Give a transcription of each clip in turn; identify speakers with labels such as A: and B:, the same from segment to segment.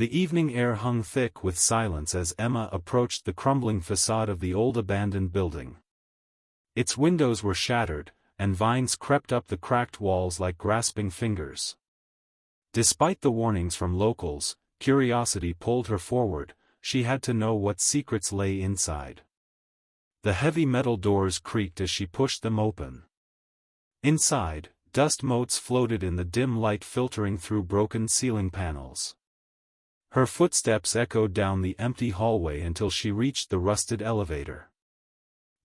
A: The evening air hung thick with silence as Emma approached the crumbling facade of the old abandoned building. Its windows were shattered, and vines crept up the cracked walls like grasping fingers. Despite the warnings from locals, curiosity pulled her forward. She had to know what secrets lay inside. The heavy metal doors creaked as she pushed them open. Inside, dust motes floated in the dim light filtering through broken ceiling panels. Her footsteps echoed down the empty hallway until she reached the rusted elevator.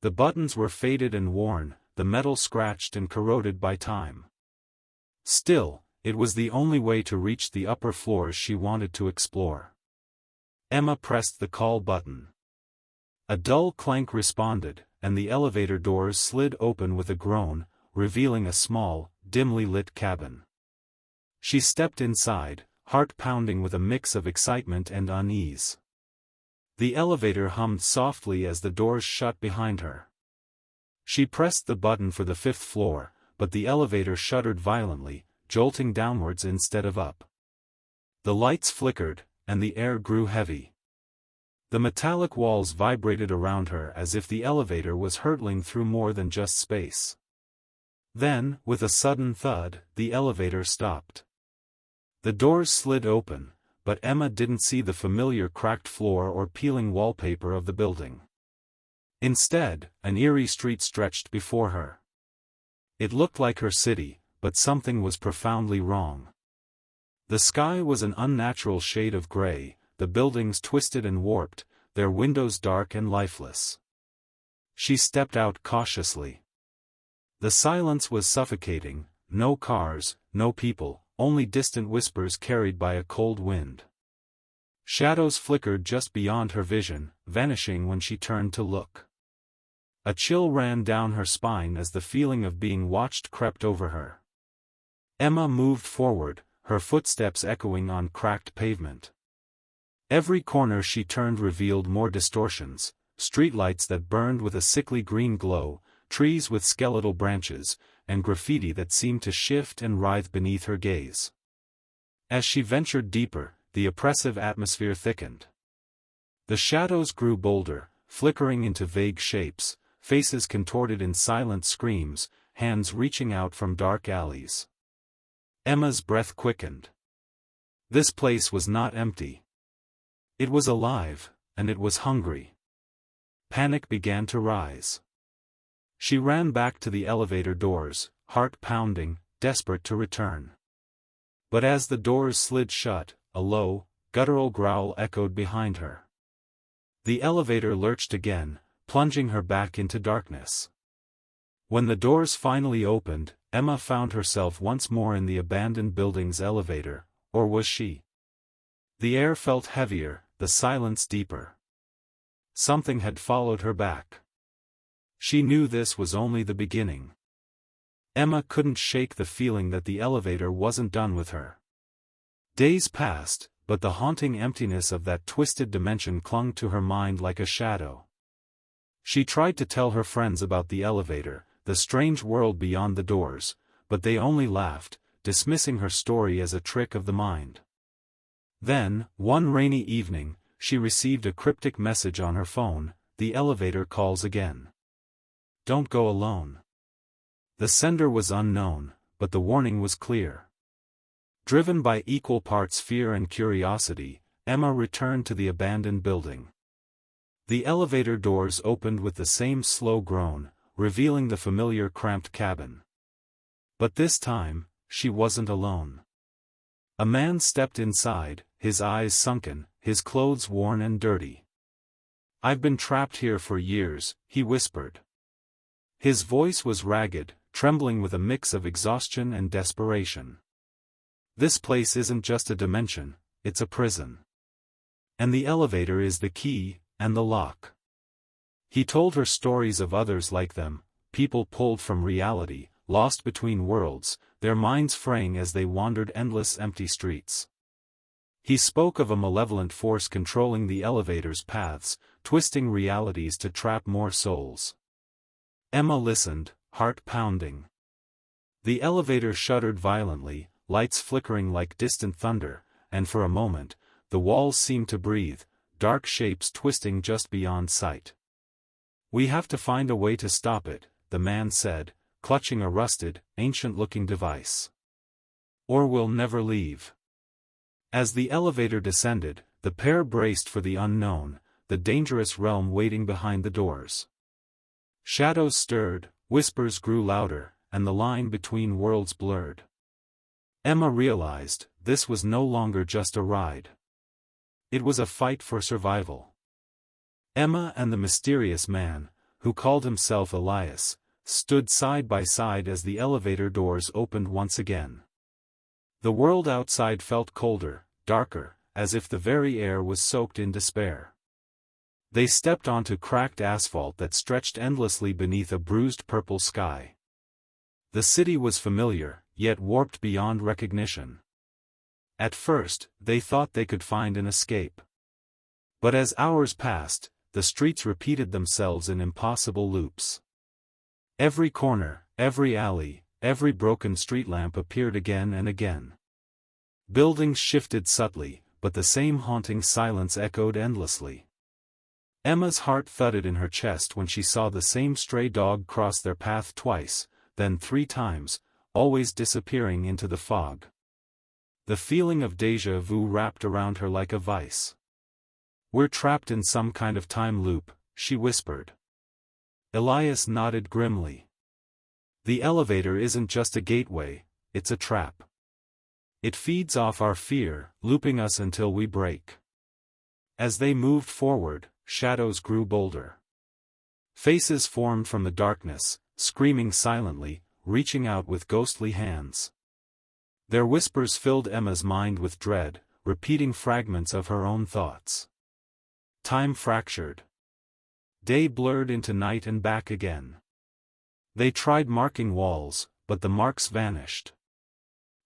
A: The buttons were faded and worn, the metal scratched and corroded by time. Still, it was the only way to reach the upper floors she wanted to explore. Emma pressed the call button. A dull clank responded, and the elevator doors slid open with a groan, revealing a small, dimly lit cabin. She stepped inside, heart pounding with a mix of excitement and unease. The elevator hummed softly as the doors shut behind her. She pressed the button for the 5th floor, but the elevator shuddered violently, jolting downwards instead of up. The lights flickered, and the air grew heavy. The metallic walls vibrated around her as if the elevator was hurtling through more than just space. Then, with a sudden thud, the elevator stopped. The doors slid open, but Emma didn't see the familiar cracked floor or peeling wallpaper of the building. Instead, an eerie street stretched before her. It looked like her city, but something was profoundly wrong. The sky was an unnatural shade of gray, the buildings twisted and warped, their windows dark and lifeless. She stepped out cautiously. The silence was suffocating, no cars, no people, only distant whispers carried by a cold wind. Shadows flickered just beyond her vision, vanishing when she turned to look. A chill ran down her spine as the feeling of being watched crept over her. Emma moved forward, her footsteps echoing on cracked pavement. Every corner she turned revealed more distortions, streetlights that burned with a sickly green glow, trees with skeletal branches, and graffiti that seemed to shift and writhe beneath her gaze. As she ventured deeper, the oppressive atmosphere thickened. The shadows grew bolder, flickering into vague shapes, faces contorted in silent screams, hands reaching out from dark alleys. Emma's breath quickened. This place was not empty. It was alive, and it was hungry. Panic began to rise. She ran back to the elevator doors, heart pounding, desperate to return. But as the doors slid shut, a low, guttural growl echoed behind her. The elevator lurched again, plunging her back into darkness. When the doors finally opened, Emma found herself once more in the abandoned building's elevator, or was she? The air felt heavier, the silence deeper. Something had followed her back. She knew this was only the beginning. Emma couldn't shake the feeling that the elevator wasn't done with her. Days passed, but the haunting emptiness of that twisted dimension clung to her mind like a shadow. She tried to tell her friends about the elevator, the strange world beyond the doors, but they only laughed, dismissing her story as a trick of the mind. Then, one rainy evening, she received a cryptic message on her phone: "The elevator calls again. Don't go alone." The sender was unknown, but the warning was clear. Driven by equal parts fear and curiosity, Emma returned to the abandoned building. The elevator doors opened with the same slow groan, revealing the familiar cramped cabin. But this time, she wasn't alone. A man stepped inside, his eyes sunken, his clothes worn and dirty. "I've been trapped here for years," he whispered. His voice was ragged, trembling with a mix of exhaustion and desperation. "This place isn't just a dimension, it's a prison. And the elevator is the key, and the lock." He told her stories of others like them, people pulled from reality, lost between worlds, their minds fraying as they wandered endless empty streets. He spoke of a malevolent force controlling the elevator's paths, twisting realities to trap more souls. Emma listened, heart pounding. The elevator shuddered violently, lights flickering like distant thunder, and for a moment, the walls seemed to breathe, dark shapes twisting just beyond sight. "We have to find a way to stop it," the man said, clutching a rusted, ancient-looking device. "Or we'll never leave." As the elevator descended, the pair braced for the unknown, the dangerous realm waiting behind the doors. Shadows stirred, whispers grew louder, and the line between worlds blurred. Emma realized, this was no longer just a ride. It was a fight for survival. Emma and the mysterious man, who called himself Elias, stood side by side as the elevator doors opened once again. The world outside felt colder, darker, as if the very air was soaked in despair. They stepped onto cracked asphalt that stretched endlessly beneath a bruised purple sky. The city was familiar, yet warped beyond recognition. At first, they thought they could find an escape. But as hours passed, the streets repeated themselves in impossible loops. Every corner, every alley, every broken street lamp appeared again and again. Buildings shifted subtly, but the same haunting silence echoed endlessly. Emma's heart thudded in her chest when she saw the same stray dog cross their path twice, then 3 times, always disappearing into the fog. The feeling of déjà vu wrapped around her like a vice. "We're trapped in some kind of time loop," she whispered. Elias nodded grimly. "The elevator isn't just a gateway, it's a trap. It feeds off our fear, looping us until we break." As they moved forward, shadows grew bolder. Faces formed from the darkness, screaming silently, reaching out with ghostly hands. Their whispers filled Emma's mind with dread, repeating fragments of her own thoughts. Time fractured. Day blurred into night and back again. They tried marking walls, but the marks vanished.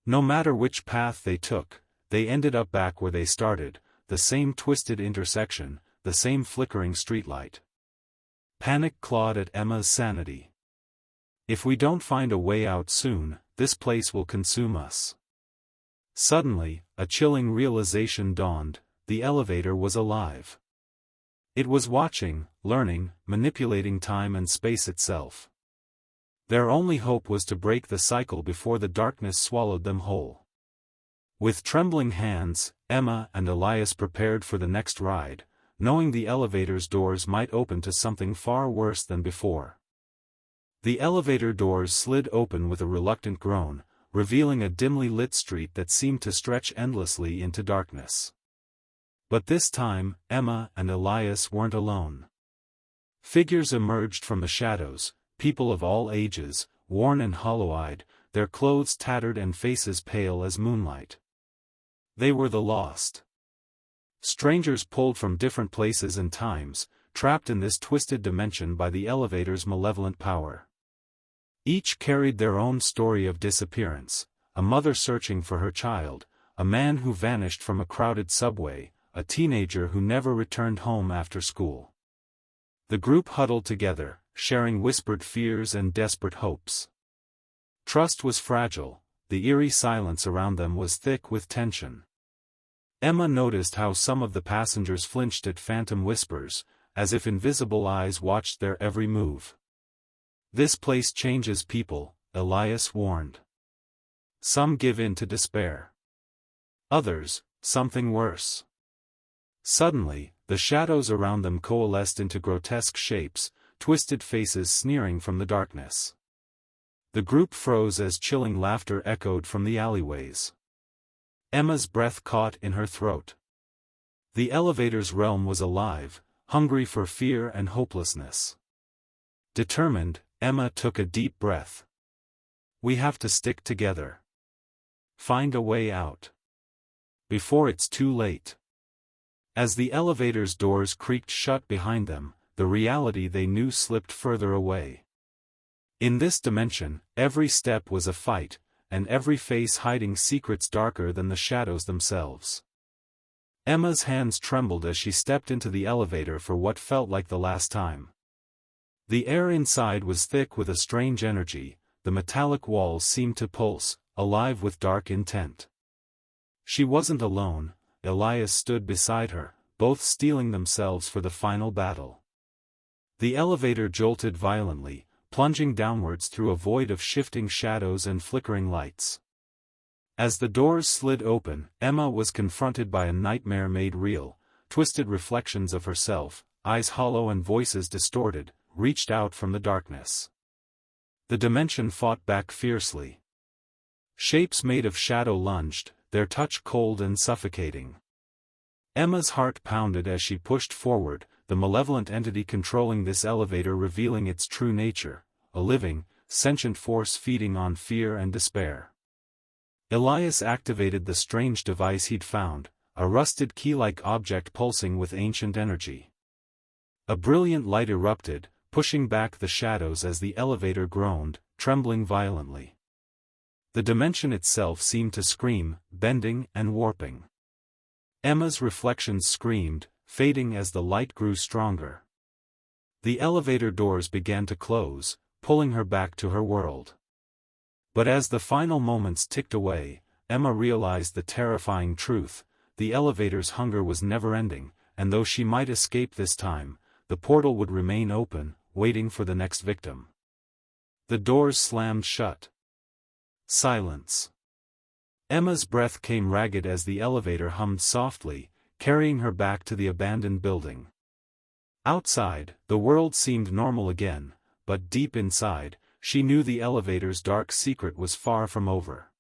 A: No matter which path they took, they ended up back where they started, the same twisted intersection, the same flickering streetlight. Panic clawed at Emma's sanity. "If we don't find a way out soon, this place will consume us." Suddenly, a chilling realization dawned: the elevator was alive. It was watching, learning, manipulating time and space itself. Their only hope was to break the cycle before the darkness swallowed them whole. With trembling hands, Emma and Elias prepared for the next ride, knowing the elevator's doors might open to something far worse than before. The elevator doors slid open with a reluctant groan, revealing a dimly lit street that seemed to stretch endlessly into darkness. But this time, Emma and Elias weren't alone. Figures emerged from the shadows, people of all ages, worn and hollow-eyed, their clothes tattered and faces pale as moonlight. They were the lost. Strangers pulled from different places and times, trapped in this twisted dimension by the elevator's malevolent power. Each carried their own story of disappearance: a mother searching for her child, a man who vanished from a crowded subway, a teenager who never returned home after school. The group huddled together, sharing whispered fears and desperate hopes. Trust was fragile, the eerie silence around them was thick with tension. Emma noticed how some of the passengers flinched at phantom whispers, as if invisible eyes watched their every move. "This place changes people," Elias warned. "Some give in to despair. Others, something worse." Suddenly, the shadows around them coalesced into grotesque shapes, twisted faces sneering from the darkness. The group froze as chilling laughter echoed from the alleyways. Emma's breath caught in her throat. The elevator's realm was alive, hungry for fear and hopelessness. Determined, Emma took a deep breath. "We have to stick together. Find a way out. Before it's too late." As the elevator's doors creaked shut behind them, the reality they knew slipped further away. In this dimension, every step was a fight, and every face hiding secrets darker than the shadows themselves. Emma's hands trembled as she stepped into the elevator for what felt like the last time. The air inside was thick with a strange energy, the metallic walls seemed to pulse, alive with dark intent. She wasn't alone. Elias stood beside her, both steeling themselves for the final battle. The elevator jolted violently, plunging downwards through a void of shifting shadows and flickering lights. As the doors slid open, Emma was confronted by a nightmare made real. Twisted reflections of herself, eyes hollow and voices distorted, reached out from the darkness. The dimension fought back fiercely. Shapes made of shadow lunged, their touch cold and suffocating. Emma's heart pounded as she pushed forward, the malevolent entity controlling this elevator revealing its true nature, a living, sentient force feeding on fear and despair. Elias activated the strange device he'd found, a rusted key-like object pulsing with ancient energy. A brilliant light erupted, pushing back the shadows as the elevator groaned, trembling violently. The dimension itself seemed to scream, bending and warping. Emma's reflections screamed, fading as the light grew stronger. The elevator doors began to close, pulling her back to her world. But as the final moments ticked away, Emma realized the terrifying truth: the elevator's hunger was never-ending, and though she might escape this time, the portal would remain open, waiting for the next victim. The doors slammed shut. Silence. Emma's breath came ragged as the elevator hummed softly, carrying her back to the abandoned building. Outside, the world seemed normal again, but deep inside, she knew the elevator's dark secret was far from over.